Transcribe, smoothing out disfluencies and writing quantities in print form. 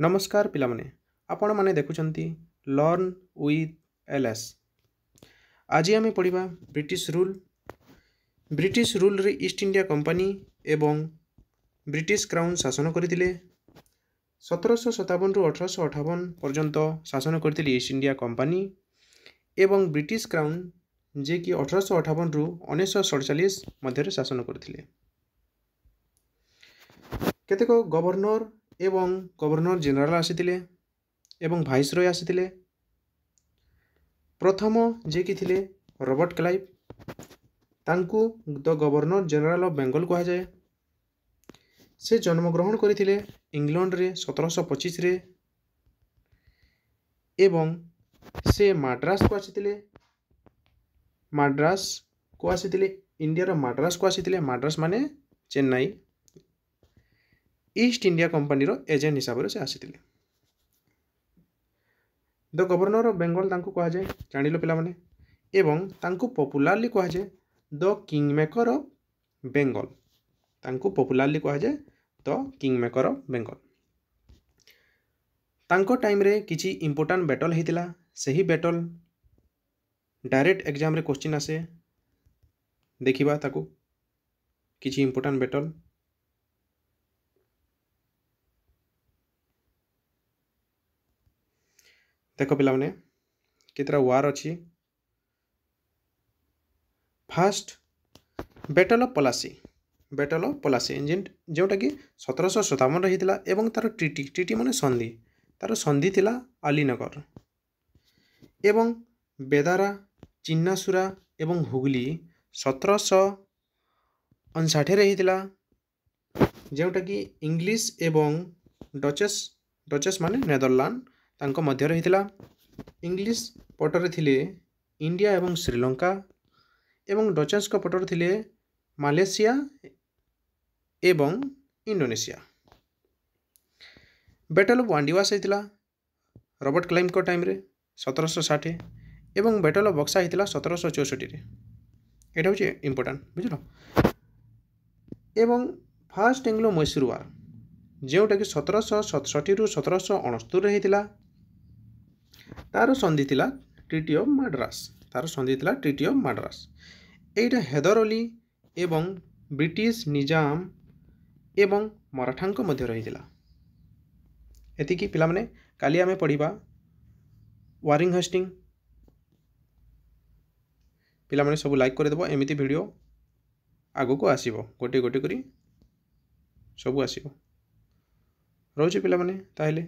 नमस्कार पिलामने आपण माने देखुचंती लर्न विथ एलएस। आज आम पढ़ा ब्रिटिश रूल रे ईस्ट इंडिया कंपनी एवं ब्रिटिश क्राउन शासन करथिले। 1757 रु 1858 पर्यंत शासन करथिले ईस्ट इंडिया कंपनी एवं ब्रिटिश क्राउन जे कि 1858 रु 1947 मध्य शासन करथिले। केतेक गवर्नर एवं गवर्नर जनरल आसीथिले एवं भाइसरॉय आसीथिले। प्रथम जे कि थिले रॉबर्ट क्लाइव, तांकू the governor general of Bengal कहा जाए। से जन्मग्रहण करथिले इंग्लैंड रे 1725 रे एवं से माड्रास को आसीथिले इंडिया रो माड्रास को आसीथिले। माड्रास माने चेन्नई। ईस्ट इंडिया कंपनी रो एजेंट हिसाब से आसीथिले। द गवर्नर ऑफ बेंगल तांकू कहा जाए जानिलो पिला माने एवं तांकू पॉपुलरली कहा जाए the kingmaker of Bengal. तांकू पॉपुलरली कहा जाए the kingmaker of Bengal. तांको टाइम रे किछि इंपोर्टेंट बैटल हेतिला। सही बैटल डायरेक्ट एग्जाम रे क्वेश्चन आसे। देखिबा ताकू किछि इंपोर्टेंट बैटल। देखो पिला माने केतरा वार अछि। फर्स्ट बैटल ऑफ पलासी जोटा कि 1757 रही एवं तार ट्रीटी माने संधि। तार संधि थिला अलीनगर एवं बेदारा, चिन्नासुरा एवं हुगली 1759 रही जोटा कि इंग्लिश एवं डचेस माने नेदरलैंड तांको मध्य रही। इंग्लिश पटर थिले इंडिया एवं श्रीलंका एवं डचेस को पटर थिले मालयेशिया एवं इंडोनेशिया। बैटल ऑफ वांडीवास होता रॉबर्ट क्लाइव को टाइम रे 1760 एवं बैटल ऑफ बक्सा होता 1764 रे। एटा होचे इंपोर्टेंट बुझलो। एवं फर्स्ट एंग्लो मैसूर वार जोटा कि 1767 रु 1769 रे होता। तार संधि थिला ट्रीटी ऑफ मद्रास। एटा हैदर अली एवं ब्रिटिश निजाम एवं मराठांको मध्य रही। एतिकी पिला माने काली आमे पढ़िबा वारिंग हेस्टिंग। पिला माने सब लाइक कर देबो। एमिति वीडियो आगो को आसीबो गोटे गोटे करी सब आसीबो। रोचे पिला माने ताहेले।